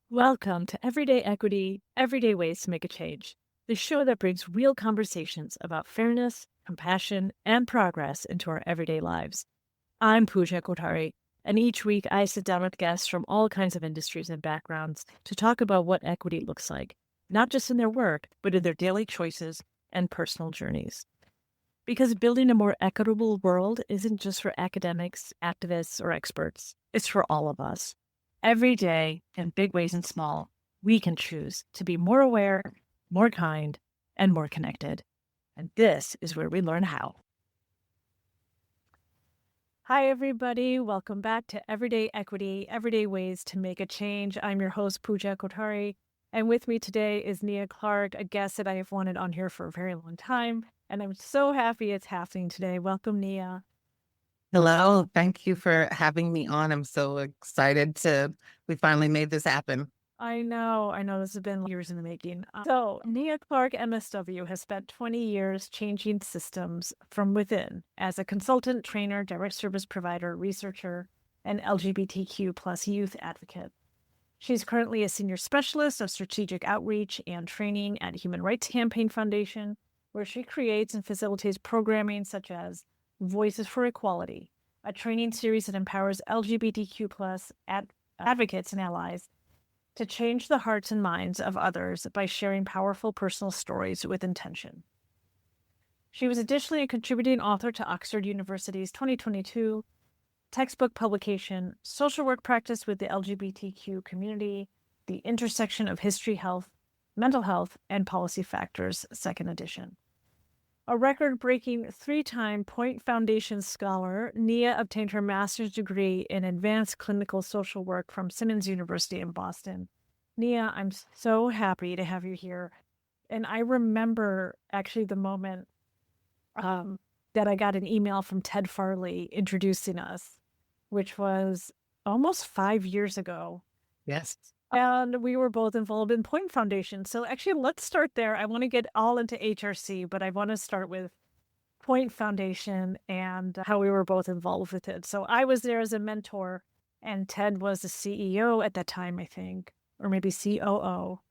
Welcome to Everyday Equity, Everyday Ways to Make a Change, the show that brings real conversations about fairness, compassion, and progress into our everyday lives. I'm Pooja Kothari, and each week I sit down with guests from all kinds of industries and backgrounds to talk about what equity looks like, not just in their work, but in their daily choices and personal journeys. Because building a more equitable world isn't just for academics, activists, or experts, it's for all of us. Every day, in big ways and small, we can choose to be more aware, more kind, and more connected. And this is where we learn how. Hi, everybody. Welcome back to Everyday Equity, Everyday Ways to Make a Change. I'm your host, Pooja Kothari. And with me today is Nia Clark, a guest that I have wanted on here for a very long time. And I'm so happy it's happening today. Welcome, Nia. Hello, thank you for having me on. I'm so excited we finally made this happen. I know. This has been years in the making. So, Nia Clark, MSW, has spent 20 years changing systems from within as a consultant, trainer, direct service provider, researcher, and LGBTQ plus youth advocate. She's currently a senior specialist of strategic outreach and training at Human Rights Campaign Foundation, where she creates and facilitates programming such as Voices for Equality, a training series that empowers LGBTQ plus advocates and allies to change the hearts and minds of others by sharing powerful personal stories with intention. She was additionally a contributing author to Oxford University's 2022 textbook publication, Social Work Practice with the LGBTQ Community, The Intersection of History, Health, Mental Health, and Policy Factors, second edition. A record-breaking 3-time Point Foundation scholar, Nia obtained her master's degree in advanced clinical social work from Simmons University in Boston. Nia, I'm so happy to have you here. And I remember actually the moment that I got an email from Ted Farley introducing us, which was almost 5 years ago. Yes. And we were both involved in Point Foundation. So actually, let's start there. I want to get all into HRC, but I want to start with Point Foundation and how we were both involved with it. So I was there as a mentor, and Ted was the CEO at that time, I think, or maybe COO.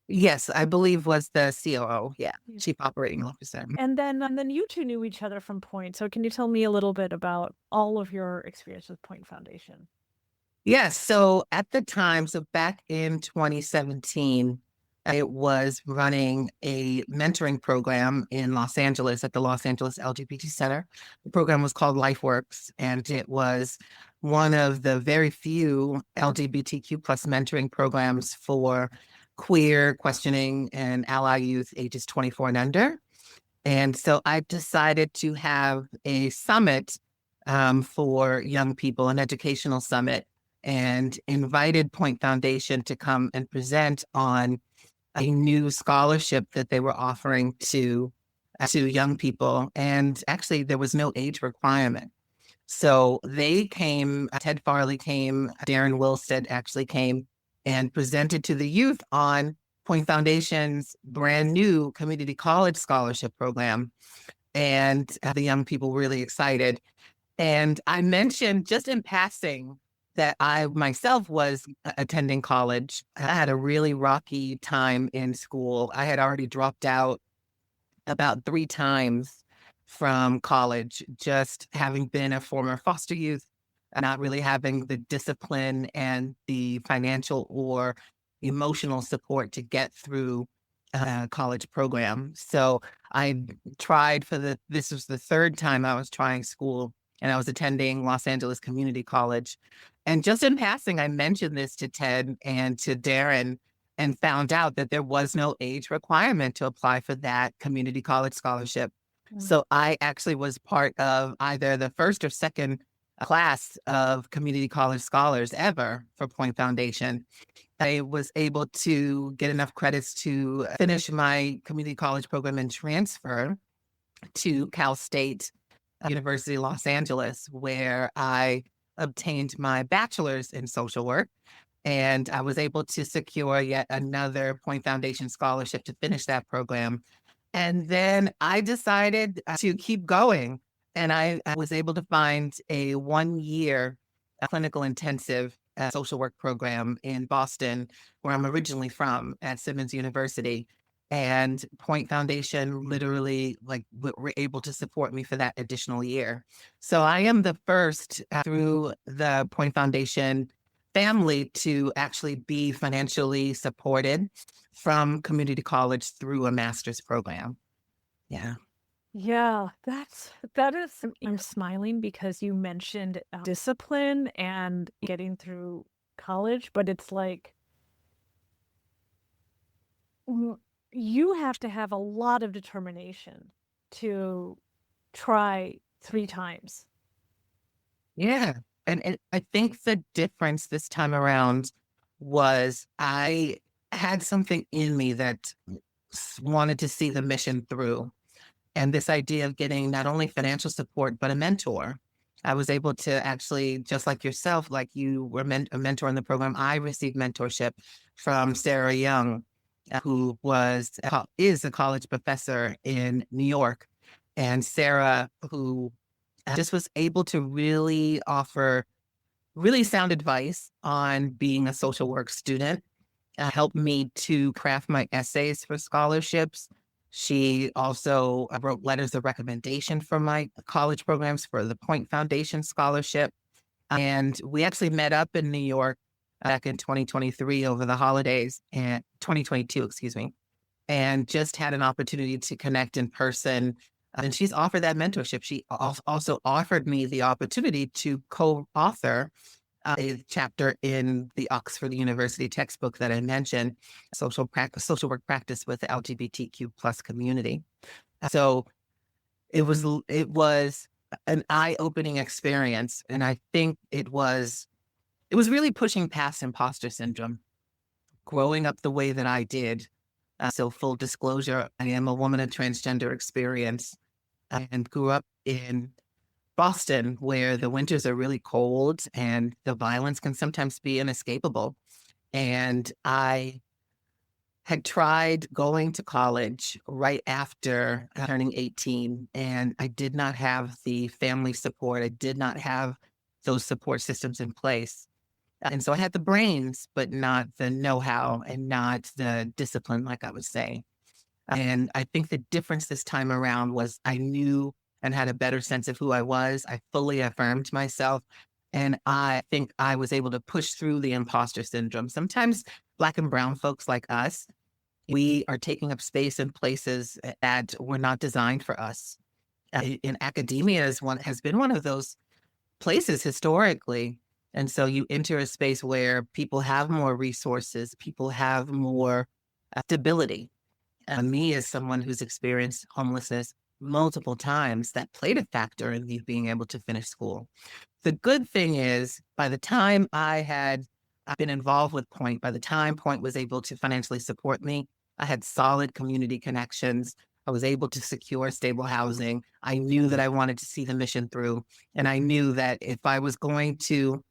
Yes, I believe was the COO. Yeah, Chief Operating Officer. And then you two knew each other from Point. So can you tell me a little bit about all of your experience with Point Foundation? Yes, so at the time, so back in 2017, I was running a mentoring program in Los Angeles at the Los Angeles LGBT Center. The program was called LifeWorks, and it was one of the very few LGBTQ plus mentoring programs for queer, questioning, and ally youth ages 24 and under. And so I decided to have a summit for young people, an educational summit, and invited Point Foundation to come and present on a new scholarship that they were offering to young people. And actually, there was no age requirement. So they came, Ted Farley came, Darren Wilstead actually came and presented to the youth on Point Foundation's brand new community college scholarship program. And the young people were really excited. And I mentioned just in passing that I myself was attending college. I had a really rocky time in school. I had already dropped out about 3 times from college, just having been a former foster youth, not really having the discipline and the financial or emotional support to get through a college program. So I tried this was the 3rd time I was trying school, and I was attending Los Angeles Community College. And just in passing, I mentioned this to Ted and to Darren and found out that there was no age requirement to apply for that community college scholarship. So I actually was part of either the first or second class of community college scholars ever for Point Foundation. I was able to get enough credits to finish my community college program and transfer to Cal State University, Los Angeles, where I obtained my bachelor's in social work. And I was able to secure yet another Point Foundation scholarship to finish that program. And then I decided to keep going. And I was able to find a 1-year clinical intensive a social work program in Boston, where I'm originally from, at Simmons University. And Point Foundation literally were able to support me for that additional year. So I am the first through the Point Foundation family to actually be financially supported from community college through a master's program. Yeah. Yeah, that is, I'm smiling because you mentioned discipline and getting through college, but it's like you have to have a lot of determination to try 3 times. Yeah. And I think the difference this time around was I had something in me that wanted to see the mission through. And this idea of getting not only financial support, but a mentor. I was able to actually, just like yourself, like you were a mentor in the program, I received mentorship from Sarah Young, who is a college professor in New York. And Sarah, who just was able to really offer really sound advice on being a social work student, helped me to craft my essays for scholarships. She also wrote letters of recommendation for my college programs for the Point Foundation Scholarship. And we actually met up in New York back in 2023 over the holidays, and 2022, excuse me, and just had an opportunity to connect in person. And she's offered that mentorship. She also offered me the opportunity to co-author a chapter in the Oxford University textbook that I mentioned, social work practice with the LGBTQ plus community. So it was an eye-opening experience, and I think it was really pushing past imposter syndrome. Growing up the way that I did, so full disclosure, I am a woman of transgender experience, and grew up in Boston, where the winters are really cold and the violence can sometimes be inescapable. And I had tried going to college right after turning 18, and I did not have the family support. I did not have those support systems in place. And so I had the brains, but not the know-how and not the discipline, like I was saying. And I think the difference this time around was I knew and had a better sense of who I was. I fully affirmed myself. And I think I was able to push through the imposter syndrome. Sometimes Black and brown folks like us, we are taking up space in places that were not designed for us. In academia has been one of those places historically. And so you enter a space where people have more resources, people have more stability. Me, as someone who's experienced homelessness multiple times, that played a factor in me being able to finish school. The good thing is, by the time I had been involved with Point, by the time Point was able to financially support me, I had solid community connections. I was able to secure stable housing. I knew that I wanted to see the mission through. And I knew that if I was going to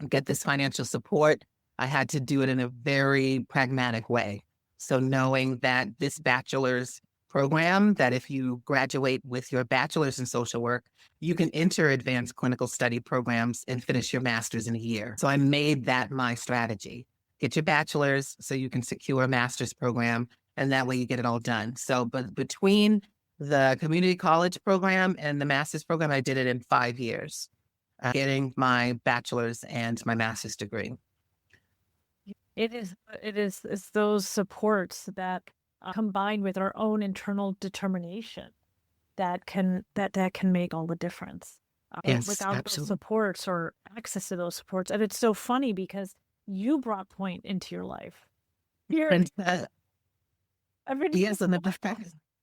get this financial support, I had to do it in a very pragmatic way. So knowing that this bachelor's program, that if you graduate with your bachelor's in social work, you can enter advanced clinical study programs and finish your master's in a year. So I made that my strategy. Get your bachelor's so you can secure a master's program, and that way you get it all done. So, but between the community college program and the master's program, I did it in 5 years, getting my bachelor's and my master's degree. It's those supports that combined with our own internal determination that can make all the difference. Yes, Without those absolutely. supports or access to those supports. And it's so funny because you brought Point into your life. And Everything yes,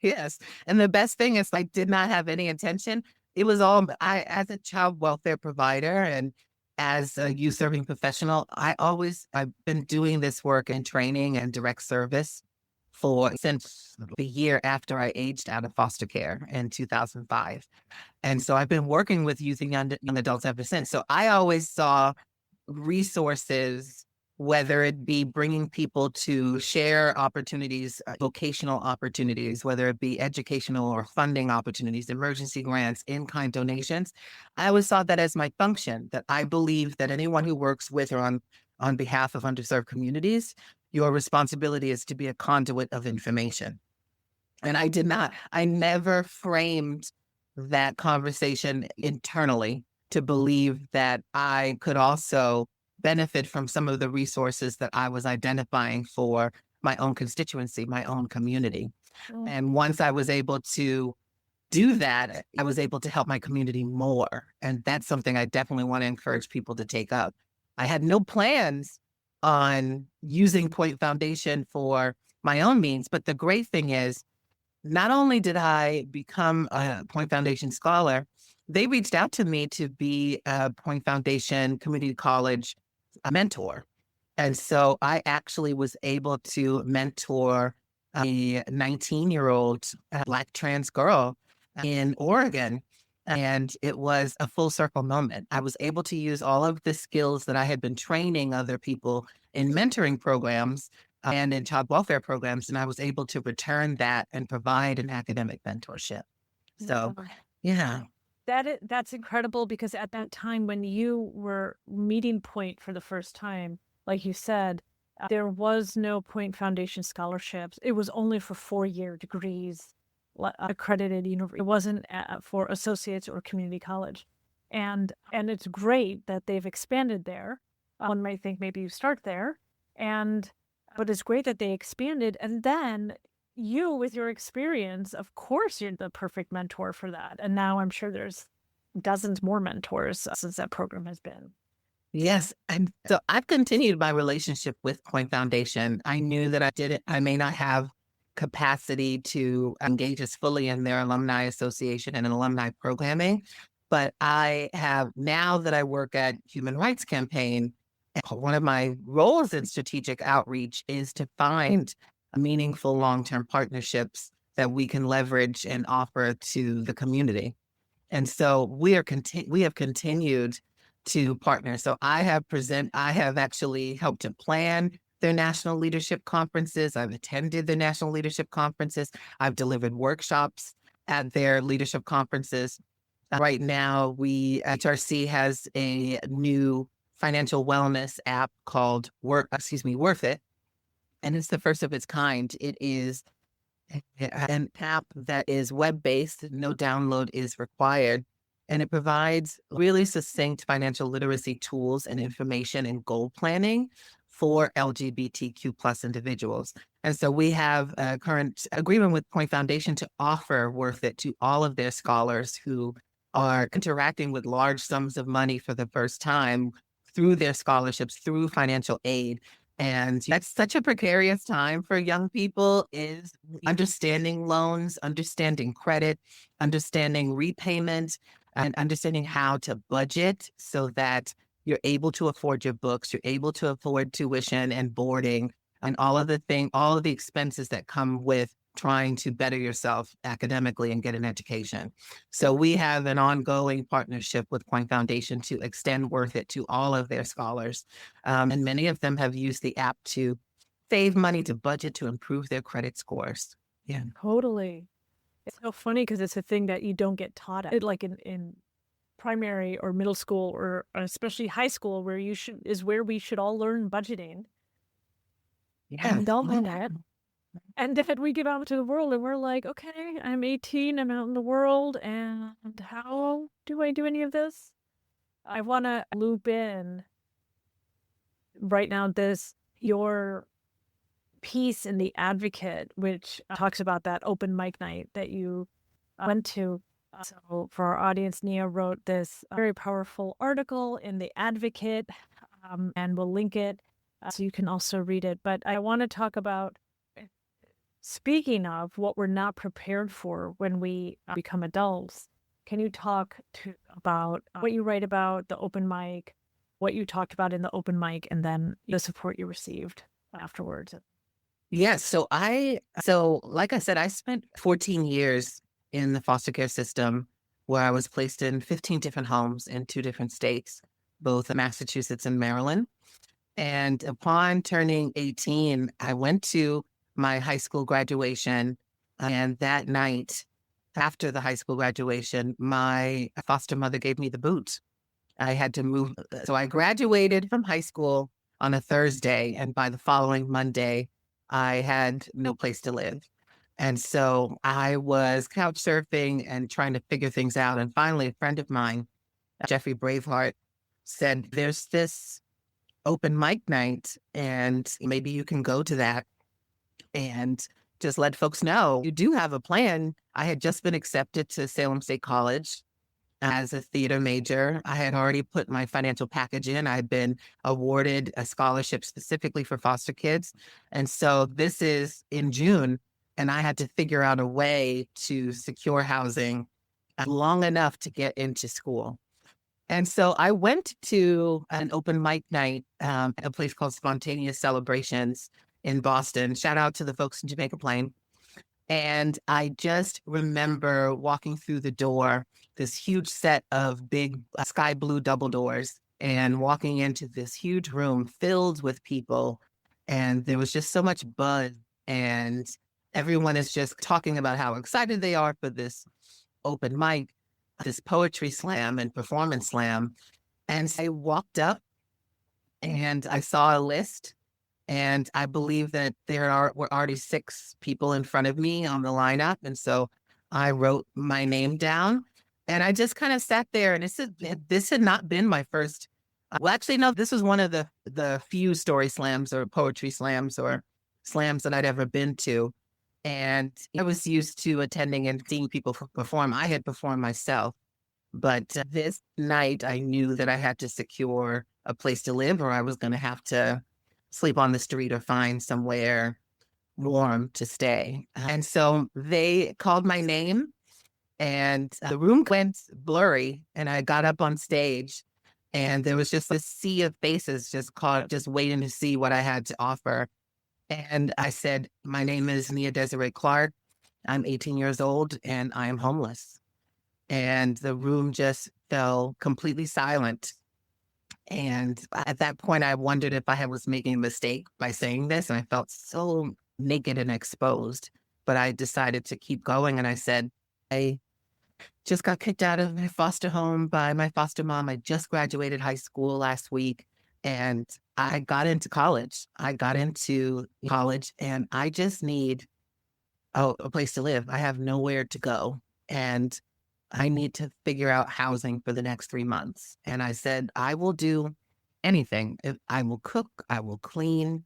yes. And the best thing is I did not have any intention. It was all as a child welfare provider and as a youth serving professional, I've been doing this work in training and direct service since the year after I aged out of foster care in 2005. And so I've been working with youth and young adults ever since. So I always saw resources whether it be bringing people to share opportunities, vocational opportunities, whether it be educational or funding opportunities, emergency grants, in-kind donations. I always saw that as my function, that I believe that anyone who works with or on behalf of underserved communities, your responsibility is to be a conduit of information. And I never framed that conversation internally to believe that I could also benefit from some of the resources that I was identifying for my own constituency, my own community. Mm. And once I was able to do that, I was able to help my community more. And that's something I definitely want to encourage people to take up. I had no plans on using Point Foundation for my own means, but the great thing is, not only did I become a Point Foundation scholar, they reached out to me to be a Point Foundation Community College mentor. And so I actually was able to mentor a 19-year-old Black trans girl in Oregon. And it was a full circle moment. I was able to use all of the skills that I had been training other people in mentoring programs and in child welfare programs. And I was able to return that and provide an academic mentorship. So, yeah. That's incredible, because at that time when you were meeting Point for the first time, like you said, there was no Point Foundation scholarships. It was only for 4-year degrees, accredited university. It wasn't for associates or community college. And it's great that they've expanded there. One might think maybe you start there, but it's great that they expanded. And then you, with your experience, of course, you're the perfect mentor for that. And now I'm sure there's dozens more mentors since that program has been. Yes. And so I've continued my relationship with Point Foundation. I knew that I may not have capacity to engage as fully in their alumni association and alumni programming, but I have, now that I work at Human Rights Campaign, one of my roles in strategic outreach is to find meaningful long-term partnerships that we can leverage and offer to the community. And so we have continued to partner. So I have actually helped to plan their national leadership conferences. I've attended their national leadership conferences. I've delivered workshops at their leadership conferences. Right now, HRC has a new financial wellness app called Worth It. And it's the first of its kind. It is an app that is web-based, no download is required, and it provides really succinct financial literacy tools and information and goal planning for LGBTQ plus individuals. And so we have a current agreement with Point Foundation to offer Worth It to all of their scholars who are interacting with large sums of money for the first time through their scholarships, through financial aid. And that's such a precarious time for young people, is understanding loans, understanding credit, understanding repayment, and understanding how to budget so that you're able to afford your books, you're able to afford tuition and boarding and all of the expenses that come with trying to better yourself academically and get an education. So we have an ongoing partnership with Point Foundation to extend Worth It to all of their scholars. And many of them have used the app to save money, to budget, to improve their credit scores. Yeah. Totally. It's so funny because it's a thing that you don't get taught at, like in primary or middle school, or especially high school, where where we should all learn budgeting. Yeah. And we don't learn that. And then we get out into the world and we're like, okay, I'm 18, I'm out in the world, and how do I do any of this? I want to loop in right now your piece in The Advocate, which talks about that open mic night that you went to. So for our audience, Nia wrote this very powerful article in The Advocate, and we'll link it so you can also read it. But I want to talk about, speaking of what we're not prepared for when we become adults, can you talk about what you write about, the open mic, what you talked about in the open mic, and then the support you received afterwards? Yes. So like I said, I spent 14 years in the foster care system, where I was placed in 15 different homes in 2 different states, both Massachusetts and Maryland. And upon turning 18, I went to my high school graduation. And that night, after the high school graduation, my foster mother gave me the boot. I had to move. So I graduated from high school on a Thursday. And by the following Monday, I had no place to live. And so I was couch surfing and trying to figure things out. And finally, a friend of mine, Jeffrey Braveheart, said, there's this open mic night, and maybe you can go to that and just let folks know you do have a plan. I had just been accepted to Salem State College as a theater major. I had already put my financial package in. I had been awarded a scholarship specifically for foster kids. And so this is in June, and I had to figure out a way to secure housing long enough to get into school. And so I went to an open mic night at a place called Spontaneous Celebrations in Boston. Shout out to the folks in Jamaica Plain. And I just remember walking through the door, this huge set of big sky blue double doors, and walking into this huge room filled with people. And there was just so much buzz, and everyone is just talking about how excited they are for this open mic, this poetry slam and performance slam. And I walked up and I saw a list, and I believe that were already 6 people in front of me on the lineup. And so I wrote my name down, and I just kind of sat there. And this had not been my first. Well, actually, no, this was one of the few story slams or poetry slams or slams that I'd ever been to. And I was used to attending and seeing people perform. I had performed myself. But this night, I knew that I had to secure a place to live, or I was going to have to sleep on the street or find somewhere warm to stay. And so they called my name, and the room went blurry, and I got up on stage, and there was just this sea of faces just waiting to see what I had to offer. And I said, my name is Nia Clark. I'm 18 years old, and I am homeless. And the room just fell completely silent. And at that point, I wondered if I was making a mistake by saying this. And I felt so naked and exposed. But I decided to keep going. And I said, I just got kicked out of my foster home by my foster mom. I just graduated high school last week, and I got into college. And I just need a place to live. I have nowhere to go, and I need to figure out housing for the next 3 months. And I said, I will do anything. I will cook, I will clean,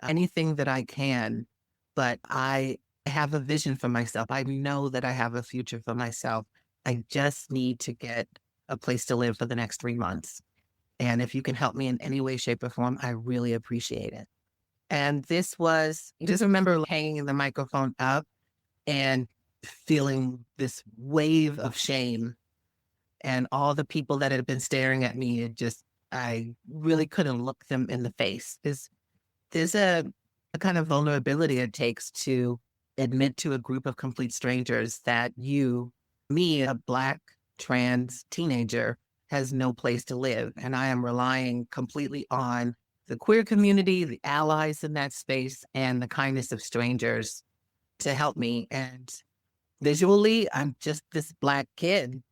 anything that I can, but I have a vision for myself. I know that I have a future for myself. I just need to get a place to live for the next 3 months. And if you can help me in any way, shape, or form, I really appreciate it. And just remember hanging the microphone up and feeling this wave of shame, and all the people that had been staring at me, I really couldn't look them in the face. There's a kind of vulnerability it takes to admit to a group of complete strangers that me, a Black trans teenager, has no place to live. And I am relying completely on the queer community, the allies in that space, and the kindness of strangers to help me. And visually, I'm just this Black kid,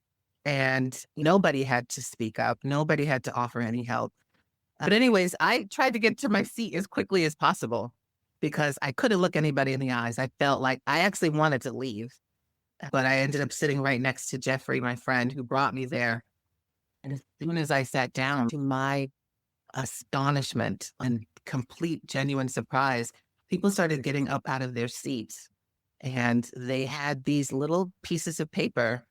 and nobody had to speak up. Nobody had to offer any help. But anyways, I tried to get to my seat as quickly as possible because I couldn't look anybody in the eyes. I felt like I actually wanted to leave, but I ended up sitting right next to Jeffrey, my friend, who brought me there. And as soon as I sat down, to my astonishment and complete genuine surprise, people started getting up out of their seats, and they had these little pieces of paper.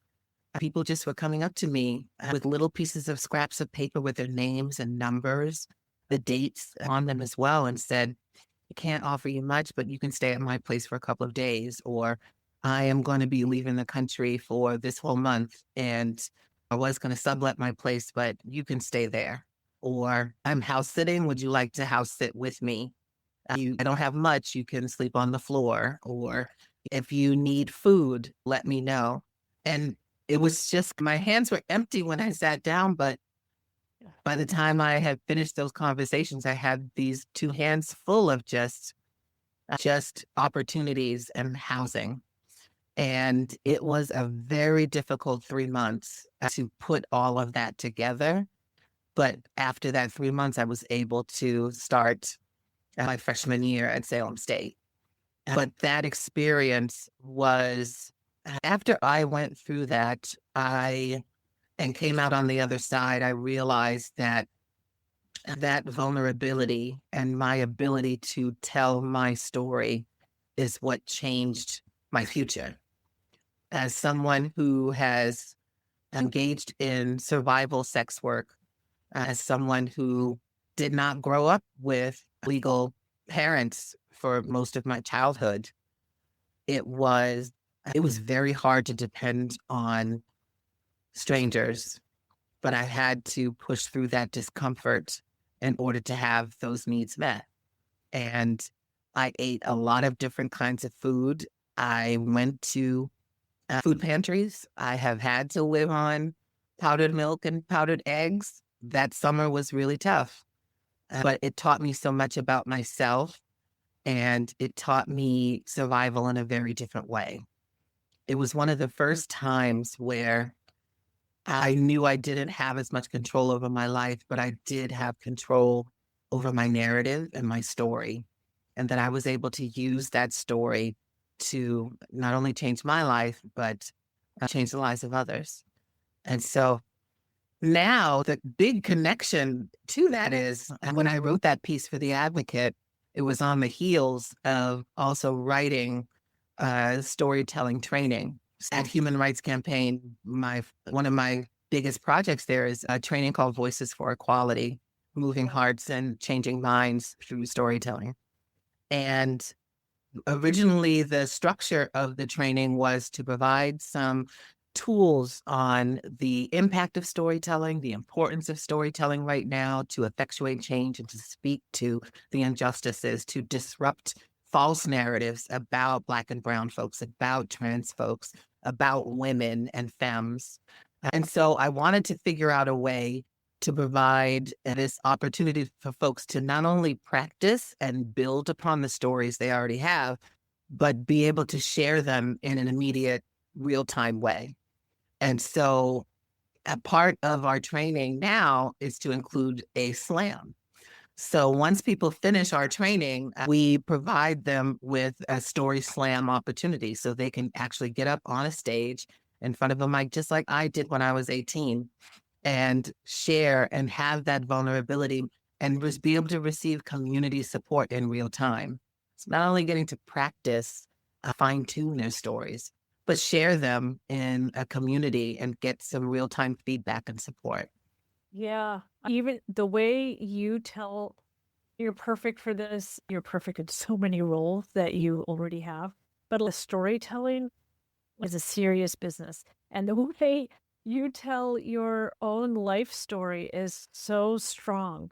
People just were coming up to me with little pieces of scraps of paper with their names and numbers, the dates on them as well, and said, I can't offer you much, but you can stay at my place for a couple of days, or I am going to be leaving the country for this whole month, and I was going to sublet my place, but you can stay there. Or I'm house sitting. Would you like to house sit with me? I don't have much. You can sleep on the floor. Or if you need food, let me know. And it was just, my hands were empty when I sat down, but By the time I had finished those conversations, I had these two hands full of just opportunities and housing. And it was a very difficult 3 months to put all of that together. But after that 3 months, I was able to start my freshman year at Salem State. But that experience was, after I went through that, and came out on the other side, I realized that that vulnerability and my ability to tell my story is what changed my future. As someone who has engaged in survival sex work, as someone who did not grow up with legal parents for most of my childhood, it was very hard to depend on strangers, but I had to push through that discomfort in order to have those needs met. And I ate a lot of different kinds of food. I went to food pantries. I have had to live on powdered milk and powdered eggs. That summer was really tough, but it taught me so much about myself, and it taught me survival in a very different way. It was one of the first times where I knew I didn't have as much control over my life, but I did have control over my narrative and my story, and that I was able to use that story to not only change my life, but change the lives of others. And so now the big connection to that is when I wrote that piece for The Advocate, it was on the heels of also writing storytelling training. At Human Rights Campaign, one of my biggest projects there is a training called Voices for Equality, moving hearts and changing minds through storytelling. And originally, the structure of the training was to provide some tools on the impact of storytelling, the importance of storytelling right now to effectuate change and to speak to the injustices, to disrupt false narratives about Black and Brown folks, about trans folks, about women and femmes. And so I wanted to figure out a way to provide this opportunity for folks to not only practice and build upon the stories they already have, but be able to share them in an immediate, real-time way. And so a part of our training now is to include a slam. So once people finish our training, we provide them with a story slam opportunity so they can actually get up on a stage in front of a mic, just like I did when I was 18, and share and have that vulnerability and be able to receive community support in real time. It's not only getting to practice, fine-tune their stories, but share them in a community and get some real-time feedback and support. Yeah. Even the way you tell, you're perfect for this. You're perfect in so many roles that you already have. But storytelling is a serious business. And the way you tell your own life story is so strong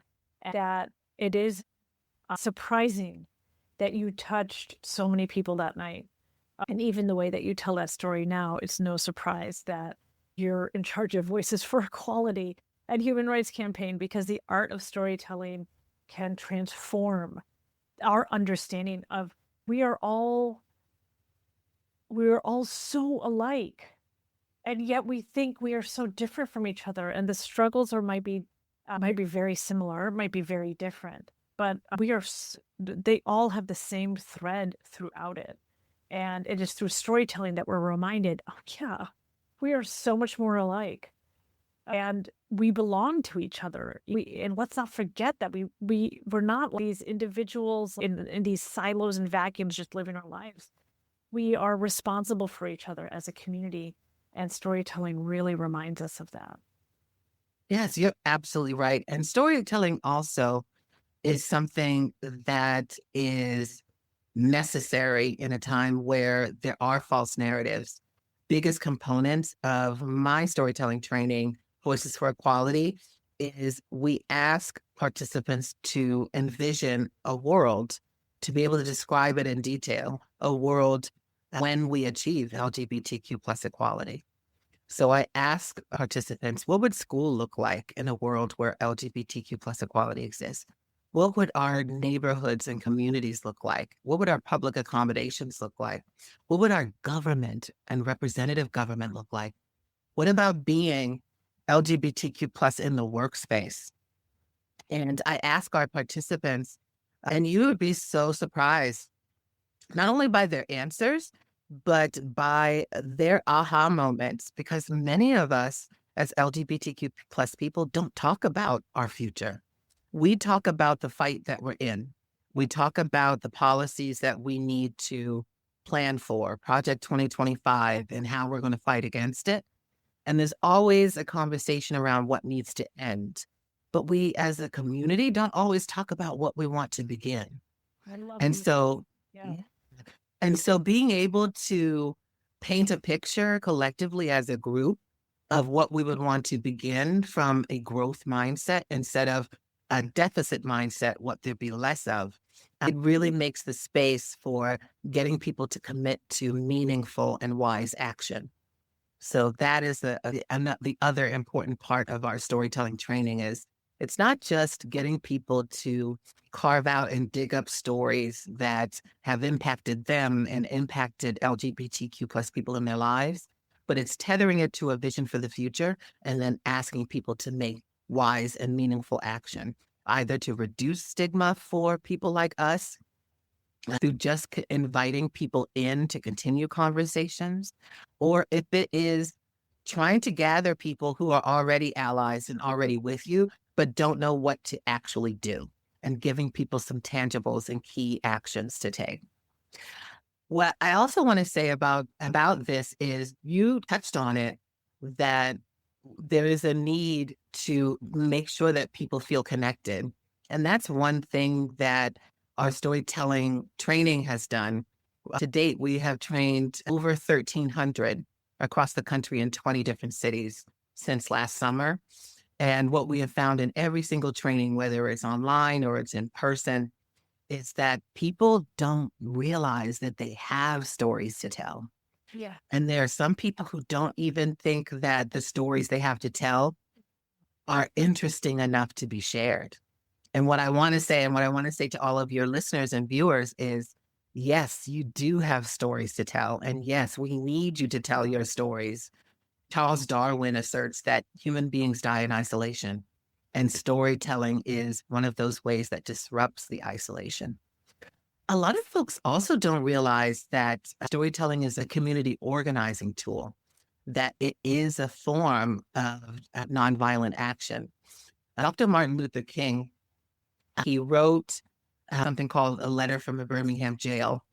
that it is surprising that you touched so many people that night. And even the way that you tell that story now, it's no surprise that you're in charge of Voices for Equality and Human Rights Campaign, because the art of storytelling can transform our understanding of we are all so alike, and yet we think we are so different from each other, and the struggles might be very similar, might be very different, but they all have the same thread throughout it. And it is through storytelling that we're reminded, oh yeah, we are so much more alike. And we belong to each other. And let's not forget that we're not these individuals in these silos and vacuums just living our lives. We are responsible for each other as a community, and storytelling really reminds us of that. Yes, you're absolutely right. And storytelling also is something that is necessary in a time where there are false narratives. Biggest components of my storytelling training, Voices for Equality, is we ask participants to envision a world, to be able to describe it in detail, a world when we achieve LGBTQ plus equality. So I ask participants, what would school look like in a world where LGBTQ plus equality exists? What would our neighborhoods and communities look like? What would our public accommodations look like? What would our government and representative government look like? What about being LGBTQ plus in the workspace? And I ask our participants, and you would be so surprised, not only by their answers, but by their aha moments, because many of us as LGBTQ plus people don't talk about our future. We talk about the fight that we're in. We talk about the policies that we need to plan for, Project 2025, and how we're going to fight against it. And there's always a conversation around what needs to end. But we as a community don't always talk about what we want to begin. I love And you. so, Yeah. and so being able to paint a picture collectively as a group of what we would want to begin from a growth mindset instead of a deficit mindset, what there'd be less of, it really makes the space for getting people to commit to meaningful and wise action. So that is the other important part of our storytelling training is it's not just getting people to carve out and dig up stories that have impacted them and impacted LGBTQ plus people in their lives, but it's tethering it to a vision for the future and then asking people to make wise and meaningful action, either to reduce stigma for people like us through just inviting people in to continue conversations, or if it is trying to gather people who are already allies and already with you, but don't know what to actually do, and giving people some tangibles and key actions to take. What I also want to say about this is you touched on it, that there is a need to make sure that people feel connected. And that's one thing that our storytelling training has done. To date, we have trained over 1,300 across the country in 20 different cities since last summer. And what we have found in every single training, whether it's online or it's in person, is that people don't realize that they have stories to tell. Yeah. And there are some people who don't even think that the stories they have to tell are interesting enough to be shared. And what I want to say, and what I want to say to all of your listeners and viewers is, yes, you do have stories to tell. And yes, we need you to tell your stories. Charles Darwin asserts that human beings die in isolation, and storytelling is one of those ways that disrupts the isolation. A lot of folks also don't realize that storytelling is a community organizing tool, that it is a form of nonviolent action. Dr. Martin Luther King, he wrote something called A Letter from a Birmingham Jail.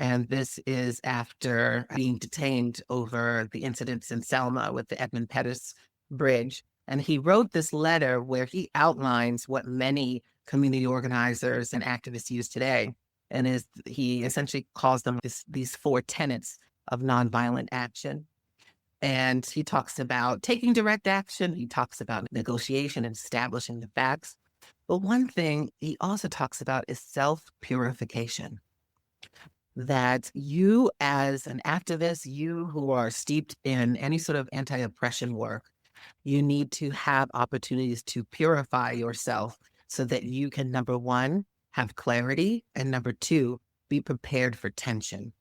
And this is after being detained over the incidents in Selma with the Edmund Pettus Bridge. And he wrote this letter where he outlines what many community organizers and activists use today. And he essentially calls them these 4 tenets of nonviolent action. And he talks about taking direct action. He talks about negotiation and establishing the facts. But one thing he also talks about is self-purification. That you as an activist, you who are steeped in any sort of anti-oppression work, you need to have opportunities to purify yourself so that you can, number one, have clarity, and number two, be prepared for tension.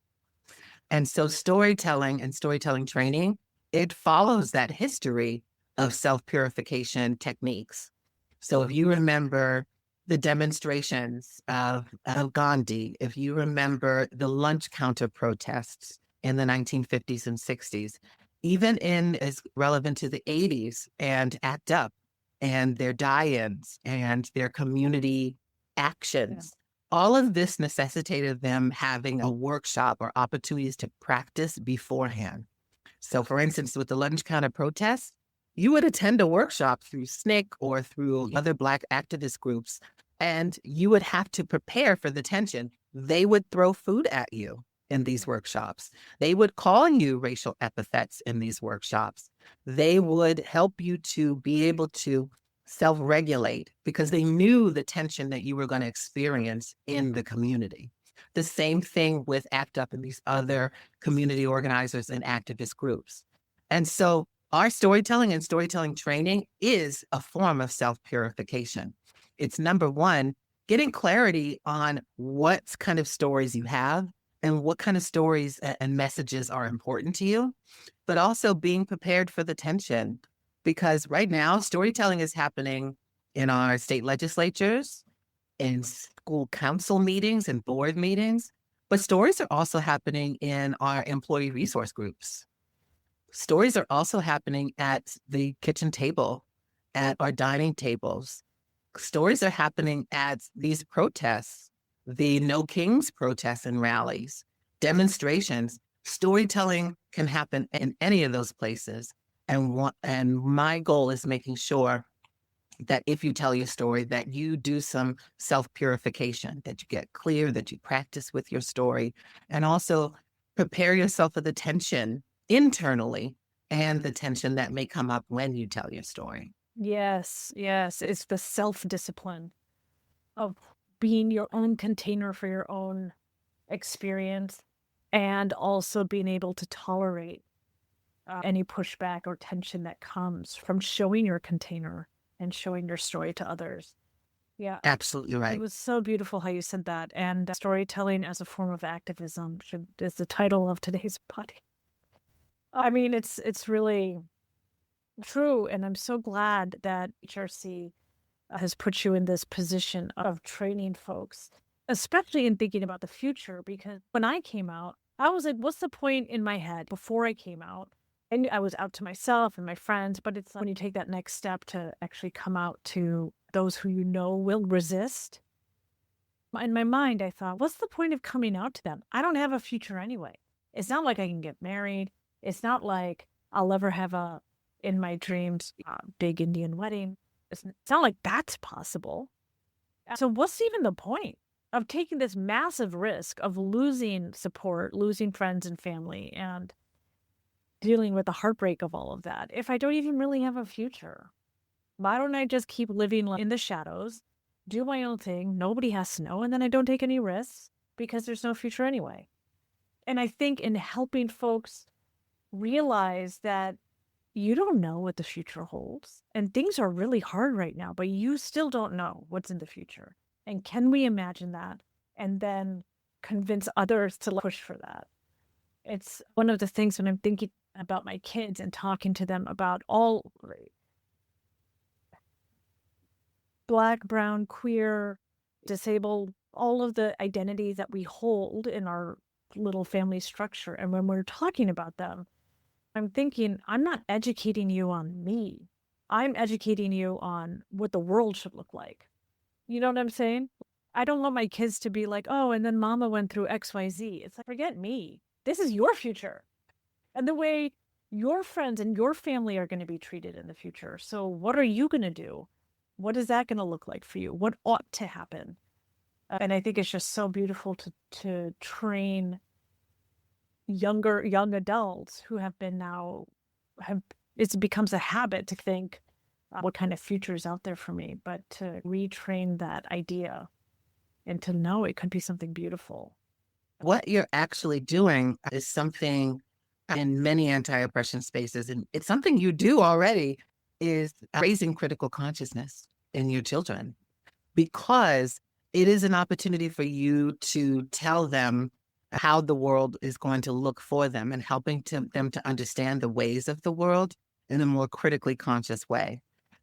And so storytelling and storytelling training, it follows that history of self-purification techniques. So if you remember the demonstrations of Gandhi, if you remember the lunch counter protests in the 1950s and 60s, even in as relevant to the 80s and ACT UP and their die-ins and their community actions, all of this necessitated them having a workshop or opportunities to practice beforehand. So for instance, with the lunch counter protests, you would attend a workshop through SNCC or through other Black activist groups, and you would have to prepare for the tension. They would throw food at you in these workshops. They would call you racial epithets in these workshops. They would help you to be able to self-regulate because they knew the tension that you were going to experience in the community. The same thing with ACT UP and these other community organizers and activist groups. And so Our storytelling and storytelling training is a form of self-purification. It's number one, getting clarity on what kind of stories you have and what kind of stories and messages are important to you, but also being prepared for the tension. Because right now, storytelling is happening in our state legislatures, in school council meetings and board meetings, but stories are also happening in our employee resource groups. Stories are also happening at the kitchen table, at our dining tables. Stories are happening at these protests, the No Kings protests and rallies, demonstrations. Storytelling can happen in any of those places. And my goal is making sure that if you tell your story, that you do some self-purification, that you get clear, that you practice with your story, and also prepare yourself for the tension internally and the tension that may come up when you tell your story. Yes, yes. It's the self-discipline of being your own container for your own experience and also being able to tolerate any pushback or tension that comes from showing your container and showing your story to others. Yeah, Absolutely it right. was so beautiful how you said that. And storytelling as a form of activism is the title of today's podcast. I mean, it's really true, and I'm so glad that HRC has put you in this position of training folks, especially in thinking about the future. Because when I came out, I was like, what's the point in my head before I came out? And I was out to myself and my friends, but it's like when you take that next step to actually come out to those who you know will resist. In my mind, I thought, what's the point of coming out to them? I don't have a future anyway. It's not like I can get married. It's not like I'll ever have in my dreams, big Indian wedding. It's not like that's possible. So what's even the point of taking this massive risk of losing support, losing friends and family, and dealing with the heartbreak of all of that if I don't even really have a future? Why don't I just keep living in the shadows, do my own thing, nobody has to know, and then I don't take any risks because there's no future anyway? And I think in helping folks realize that you don't know what the future holds, and things are really hard right now, but you still don't know what's in the future. And can we imagine that and then convince others to push for that? It's one of the things when I'm thinking about my kids and talking to them about all Black, brown, queer, disabled, all of the identities that we hold in our little family structure. And when we're talking about them, I'm thinking, I'm not educating you on me. I'm educating you on what the world should look like. You know what I'm saying? I don't want my kids to be like, oh, and then mama went through XYZ. It's like, forget me. This is your future. And the way your friends and your family are going to be treated in the future. So what are you going to do? What is that going to look like for you? What ought to happen? And I think it's just so beautiful to train young adults who have been now have it becomes a habit to think what kind of future is out there for me, but to retrain that idea and to know it could be something beautiful. What you're actually doing is something in many anti-oppression spaces, and it's something you do already, is raising critical consciousness in your children, because it is an opportunity for you to tell them how the world is going to look for them and helping them to understand the ways of the world in a more critically conscious way.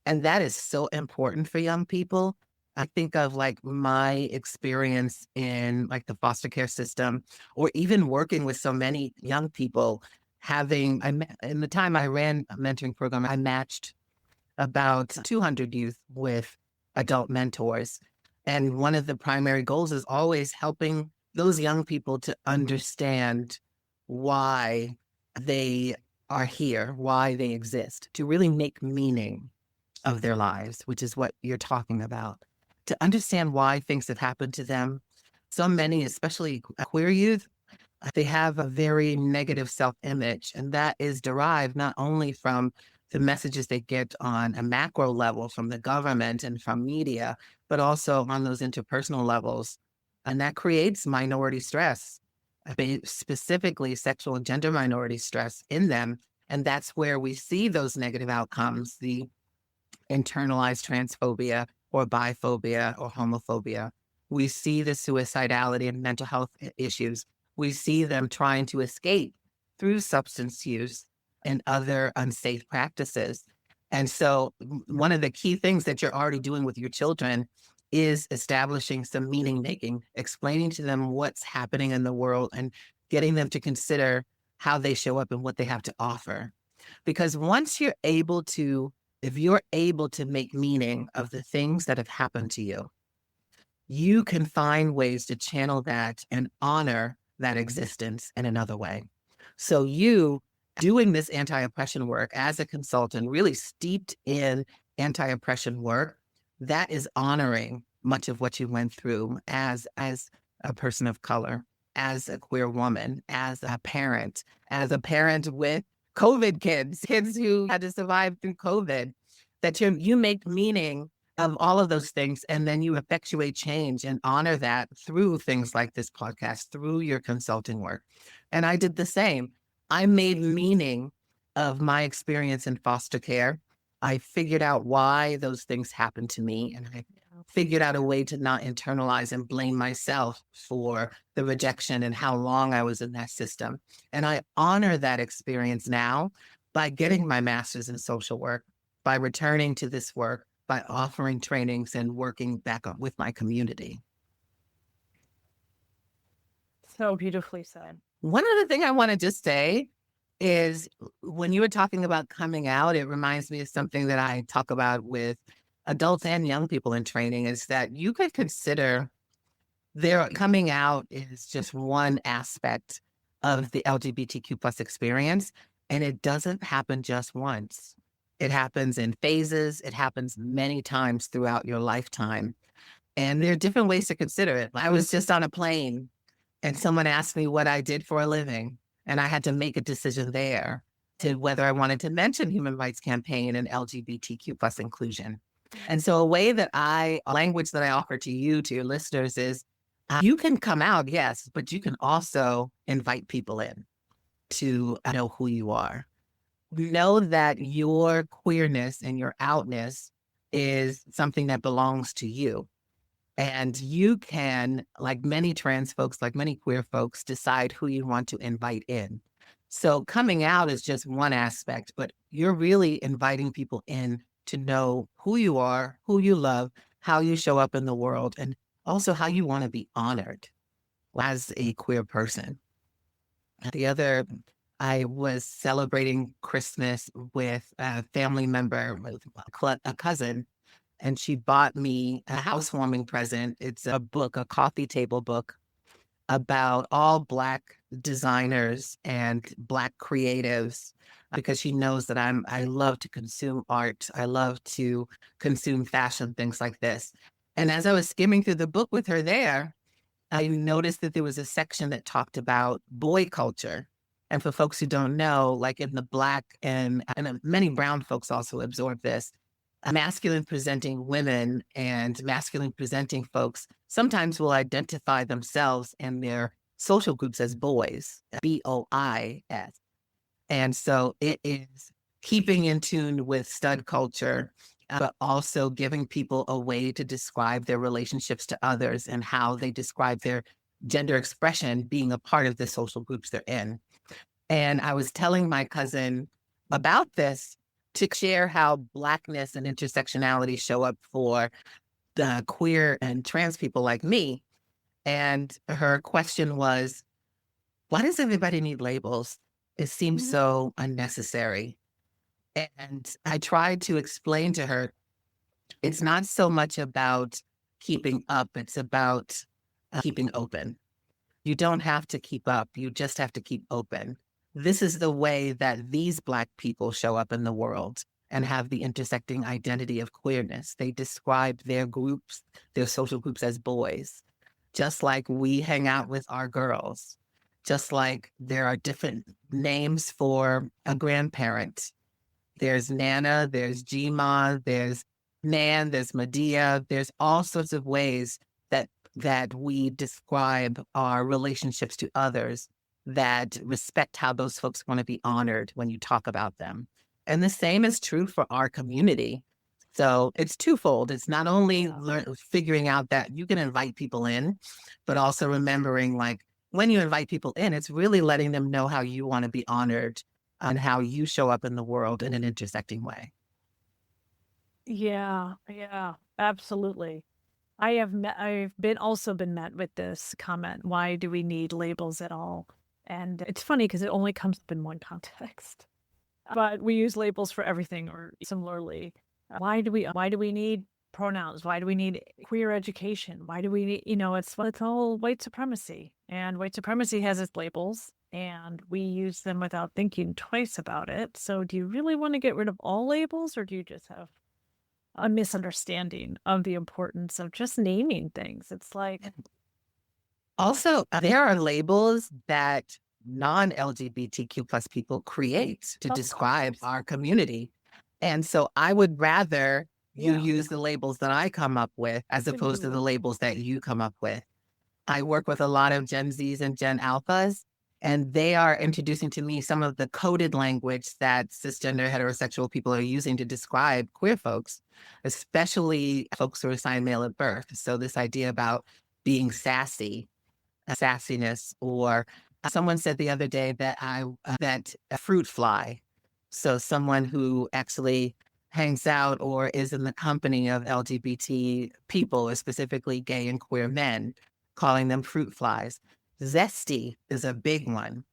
And that is so important for young people. I think of like my experience in like the foster care system, or even working with so many young people. In the time I ran a mentoring program, I matched about 200 youth with adult mentors. And one of the primary goals is always helping those young people to understand why they are here, why they exist, to really make meaning of their lives, which is what you're talking about, to understand why things have happened to them. So many, especially queer youth, they have a very negative self-image, and that is derived not only from the messages they get on a macro level from the government and from media, but also on those interpersonal levels. And that creates minority stress, specifically sexual and gender minority stress in them, And that's where we see those negative outcomes, the internalized transphobia or biphobia or homophobia. We see the suicidality and mental health issues. We see them trying to escape through substance use and other unsafe practices. And so one of the key things that you're already doing with your children is establishing some meaning making, explaining to them what's happening in the world and getting them to consider how they show up and what they have to offer. Because once you're able to, if you're able to make meaning of the things that have happened to you, you can find ways to channel that and honor that existence in another way. So you doing this anti-oppression work as a consultant, really steeped in anti-oppression work, that is honoring much of what you went through as a person of color, as a queer woman, as a parent with COVID kids who had to survive through COVID, that you make meaning of all of those things, and then you effectuate change and honor that through things like this podcast, through your consulting work. And I did the same. I made meaning of my experience in foster care. I figured out why those things happened to me, and I figured out a way to not internalize and blame myself for the rejection and how long I was in that system. And I honor that experience now by getting my master's in social work, by returning to this work, by offering trainings and working back up with my community. So beautifully said. One other thing I want to just say is when you were talking about coming out, it reminds me of something that I talk about with adults and young people in training, is that you could consider their coming out is just one aspect of the LGBTQ plus experience. And it doesn't happen just once. It happens in phases. It happens many times throughout your lifetime. And there are different ways to consider it. I was just on a plane and someone asked me what I did for a living. And I had to make a decision there to whether I wanted to mention Human Rights Campaign and LGBTQ plus inclusion. And so a language that I offer to you, to your listeners, is you can come out, yes, but you can also invite people in to know who you are. Know that your queerness and your outness is something that belongs to you. And you can, like many trans folks, like many queer folks, decide who you want to invite in. So coming out is just one aspect, but you're really inviting people in to know who you are, who you love, how you show up in the world, and also how you want to be honored as a queer person. I was celebrating Christmas with a family member, with a cousin, and she bought me a housewarming present. It's a book, a coffee table book about all Black designers and Black creatives, because she knows that I love to consume art. I love to consume fashion, things like this. And as I was skimming through the book with her there, I noticed that there was a section that talked about boy culture. And for folks who don't know, like in the Black and many brown folks also absorb this, masculine presenting women and masculine presenting folks sometimes will identify themselves and their social groups as boys, BOIS. And so it is keeping in tune with stud culture, but also giving people a way to describe their relationships to others and how they describe their gender expression being a part of the social groups they're in. And I was telling my cousin about this to share how Blackness and intersectionality show up for the queer and trans people like me. And her question was, why does everybody need labels? It seems so unnecessary. And I tried to explain to her, it's not so much about keeping up, it's about keeping open. You don't have to keep up, you just have to keep open. This is the way that these Black people show up in the world and have the intersecting identity of queerness. They describe their groups, their social groups, as boys, just like we hang out with our girls, just like there are different names for a grandparent. There's Nana, there's Jima, there's Nan, there's Medea. There's all sorts of ways that we describe our relationships to others that respect how those folks want to be honored when you talk about them. And the same is true for our community. So it's twofold. It's not only figuring out that you can invite people in, but also remembering, like, when you invite people in, it's really letting them know how you want to be honored and how you show up in the world in an intersecting way. Yeah, yeah, absolutely. I've also been met with this comment, why do we need labels at all? And it's funny because it only comes up in one context. But we use labels for everything, or similarly. Why do we need pronouns? Why do we need queer education? Why do we need, it's all white supremacy. And white supremacy has its labels, and we use them without thinking twice about it. So do you really want to get rid of all labels, or do you just have a misunderstanding of the importance of just naming things? It's like, Also, there are labels that non-LGBTQ plus people create to Of describe course. our community. And so I would rather you Yeah. use the labels that I come up with as opposed to the labels that you come up with. I work with a lot of Gen Zs and Gen Alphas, and they are introducing to me some of the coded language that cisgender heterosexual people are using to describe queer folks, especially folks who are assigned male at birth. So this idea about being sassy, sassiness, or someone said the other day that that a fruit fly. So someone who actually hangs out or is in the company of LGBT people, or specifically gay and queer men, calling them fruit flies. Zesty is a big one.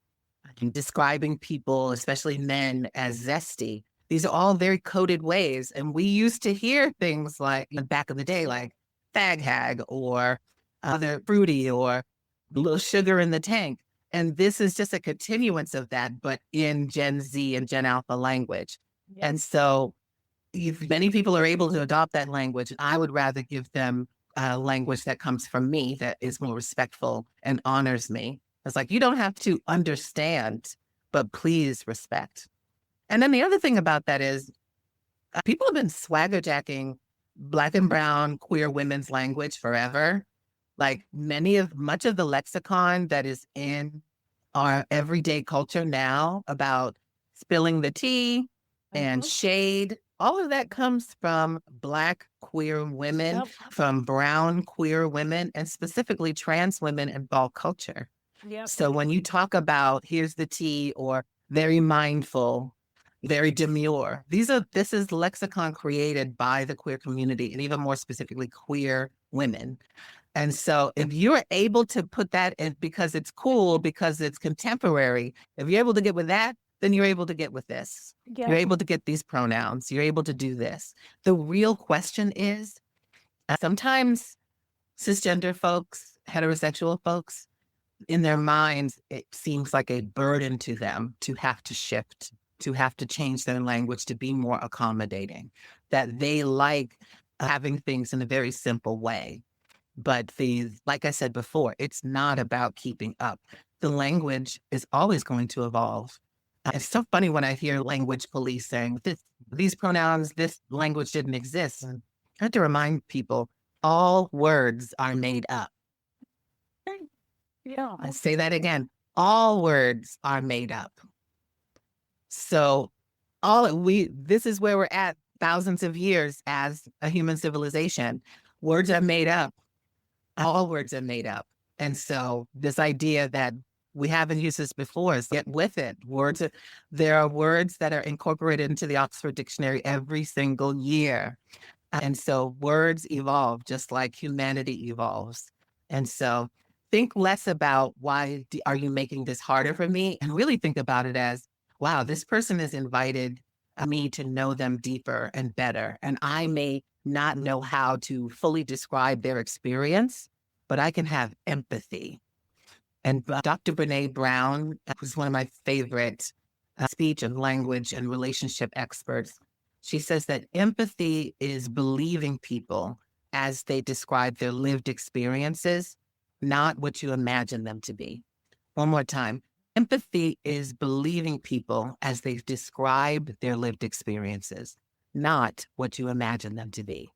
Describing people, especially men, as zesty. These are all very coded ways. And we used to hear things like, back in the day, like fag hag or other fruity or little sugar in the tank. And this is just a continuance of that, but in Gen Z and Gen Alpha language. Yeah. And so if many people are able to adopt that language, I would rather give them language that comes from me, that is more respectful and honors me. It's like, you don't have to understand, but please respect. And then the other thing about that is people have been swaggerjacking Black and brown queer women's language forever. Like much of the lexicon that is in our everyday culture now about spilling the tea and shade, all of that comes from Black queer women, Yep. from brown queer women, and specifically trans women in Black culture. Yep. So when you talk about here's the tea or very mindful, very demure, this is lexicon created by the queer community, and even more specifically queer women. And so if you're able to put that in because it's cool, because it's contemporary, if you're able to get with that, then you're able to get with this. Yeah. You're able to get these pronouns. You're able to do this. The real question is, sometimes cisgender folks, heterosexual folks, in their minds, it seems like a burden to them to have to shift, to have to change their language to be more accommodating, that they like having things in a very simple way. But like I said before, it's not about keeping up. The language is always going to evolve. It's so funny when I hear language police saying these pronouns, this language didn't exist. And I have to remind people, all words are made up. Yeah. I say that again. All words are made up. So this is where we're at thousands of years as a human civilization. Words are made up. All words are made up. And so this idea that we haven't used this before is get with it. There are words that are incorporated into the Oxford Dictionary every single year. And so words evolve just like humanity evolves. And so think less about why are you making this harder for me, and really think about it as, wow, this person has invited me to know them deeper and better. And I may not know how to fully describe their experience, but I can have empathy. And Dr. Brene Brown, who's one of my favorite speech and language and relationship experts, she says that empathy is believing people as they describe their lived experiences, not what you imagine them to be. One more time. Empathy is believing people as they describe their lived experiences, not what you imagine them to be.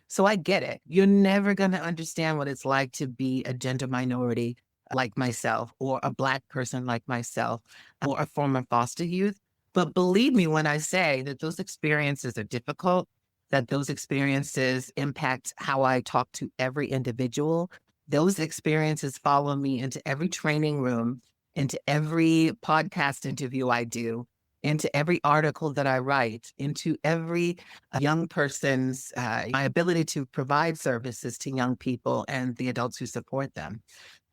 So I get it. You're never going to understand what it's like to be a gender minority, like myself, or a Black person like myself, or a former foster youth. But believe me when I say that those experiences are difficult, that those experiences impact how I talk to every individual. Those experiences follow me into every training room, into every podcast interview I do, into every article that I write, into every young person's, my ability to provide services to young people and the adults who support them.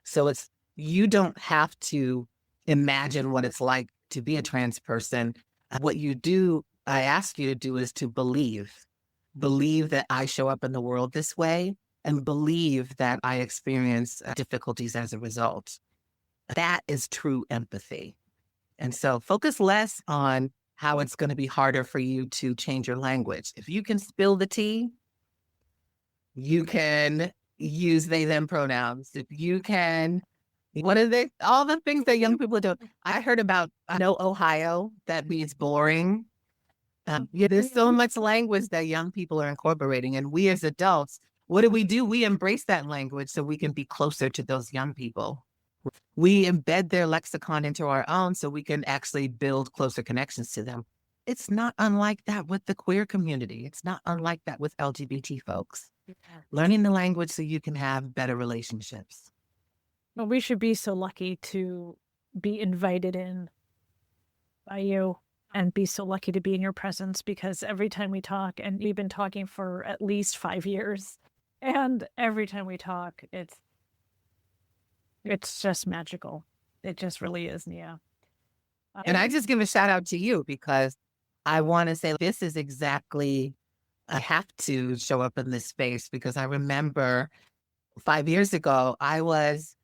So you don't have to imagine what it's like to be a trans person. What you do, I ask you to do, is to believe that I show up in the world this way, and believe that I experience difficulties as a result. That is true empathy. And so focus less on how it's going to be harder for you to change your language. If you can spill the tea, you can use they, them pronouns. If you can, what are they? All the things that young people do. I heard about, I know Ohio, that means boring. Yeah, there's so much language that young people are incorporating. And we as adults, what do? We embrace that language so we can be closer to those young people. We embed their lexicon into our own so we can actually build closer connections to them. It's not unlike that with the queer community. It's not unlike that with LGBT folks. Learning the language so you can have better relationships. Well, we should be so lucky to be invited in by you and be so lucky to be in your presence, because every time we talk, and we've been talking for at least 5 years, and every time we talk, it's just magical. It just really is, Nia. And I just give a shout out to you, because I want to say this is exactly, I have to show up in this space, because I remember 5 years ago, I was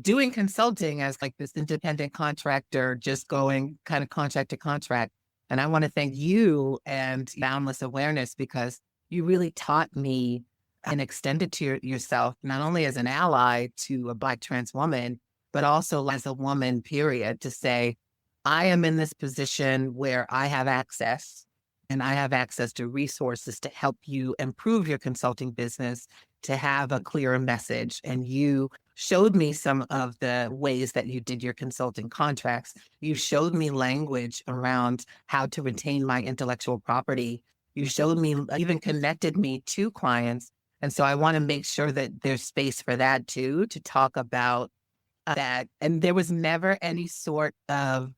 doing consulting as like this independent contractor, just going kind of contract to contract. And I want to thank you and Boundless Awareness, because you really taught me and extended to yourself, not only as an ally to a Black trans woman, but also as a woman, period, to say, I am in this position where I have access, and I have access to resources to help you improve your consulting business, to have a clearer message. And you showed me some of the ways that you did your consulting contracts. You showed me language around how to retain my intellectual property. You showed me, even connected me to clients. And so I want to make sure that there's space for that too, to talk about that. And there was never any sort of,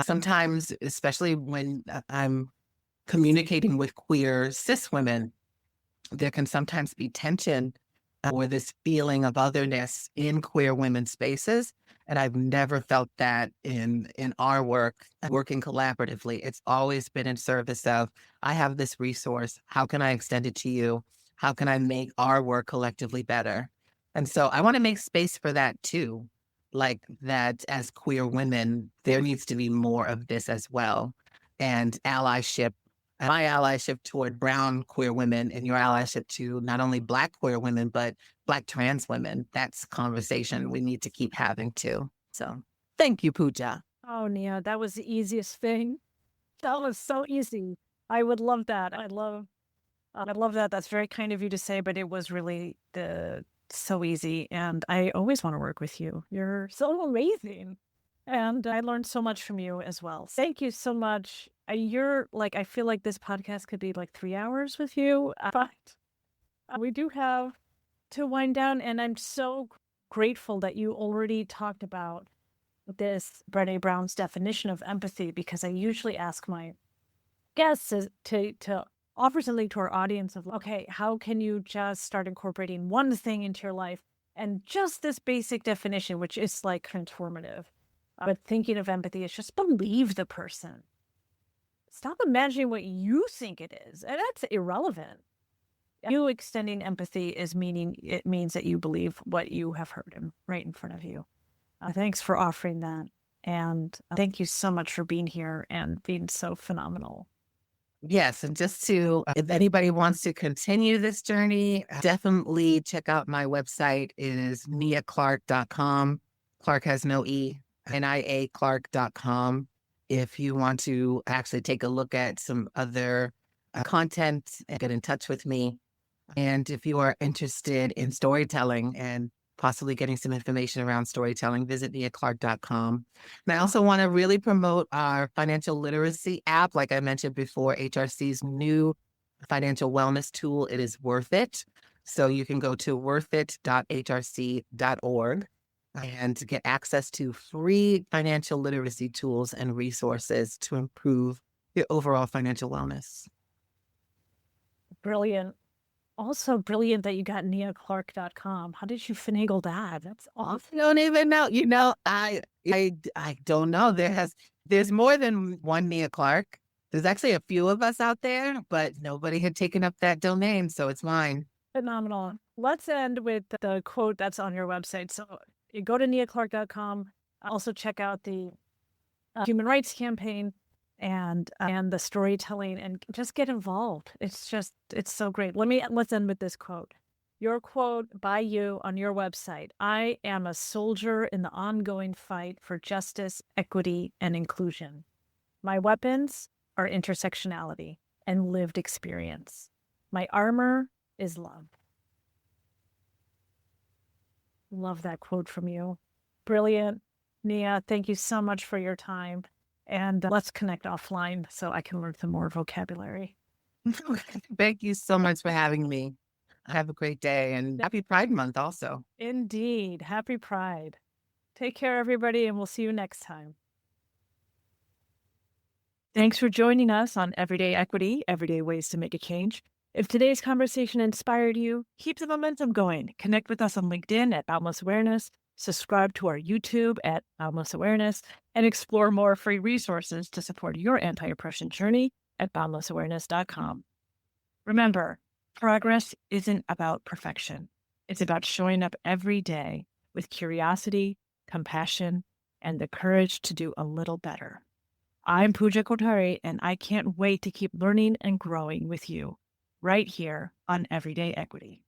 sometimes, especially when I'm communicating with queer cis women, there can sometimes be tension or this feeling of otherness in queer women's spaces. And I've never felt that in our work, working collaboratively. It's always been in service of, I have this resource. How can I extend it to you? How can I make our work collectively better? And so I want to make space for that too. Like that, as queer women, there needs to be more of this as well. And allyship, my allyship toward brown queer women, and your allyship to not only Black queer women, but Black trans women. That's a conversation we need to keep having too. So thank you, Pooja. Oh, Nia, that was the easiest thing. That was so easy. I would love that. I love that. That's very kind of you to say, but it was really so easy. And I always want to work with you. You're so amazing. And I learned so much from you as well. Thank you so much. You're like, I feel like this podcast could be like 3 hours with you, but we do have to wind down. And I'm so grateful that you already talked about this Brené Brown's definition of empathy, because I usually ask my guests to offer something to our audience of, okay, how can you just start incorporating one thing into your life? And just this basic definition, which is like transformative. But thinking of empathy is just believe the person. Stop imagining what you think it is. And that's irrelevant. You extending empathy it means that you believe what you have heard right in front of you. Thanks for offering that. And thank you so much for being here and being so phenomenal. Yes. And just to, if anybody wants to continue this journey, definitely check out my website. It is niaclark.com. Clark has no E. niaclark.com. If you want to actually take a look at some other content and get in touch with me. And if you are interested in storytelling and possibly getting some information around storytelling, visit niaclark.com. And I also want to really promote our financial literacy app. Like I mentioned before, HRC's new financial wellness tool. It is Worth It. So you can go to worthit.hrc.org and get access to free financial literacy tools and resources to improve your overall financial wellness. Brilliant. Also brilliant that you got niaclark.com. How did you finagle that? That's awesome. I don't even know. I don't know. There's more than one Nia Clark. There's actually a few of us out there, but nobody had taken up that domain, so it's mine. Phenomenal. Let's end with the quote that's on your website. So you go to niaclark.com. Also check out the Human Rights Campaign and the storytelling, and just get involved. It's so great. Let's end with this quote. Your quote by you on your website: "I am a soldier in the ongoing fight for justice, equity, and inclusion. My weapons are intersectionality and lived experience. My armor is love." Love that quote from you. Brilliant. Nia, thank you so much for your time. And let's connect offline so I can learn some more vocabulary. Thank you so much for having me. Have a great day, and happy Pride Month also. Indeed. Happy Pride. Take care, everybody, and we'll see you next time. Thanks for joining us on Everyday Equity, Everyday Ways to Make a Change. If today's conversation inspired you, keep the momentum going. Connect with us on LinkedIn at Boundless Awareness, subscribe to our YouTube at Boundless Awareness, and explore more free resources to support your anti-oppression journey at boundlessawareness.com. Remember, progress isn't about perfection. It's about showing up every day with curiosity, compassion, and the courage to do a little better. I'm Pooja Kothari, and I can't wait to keep learning and growing with you right here on Everyday Equity.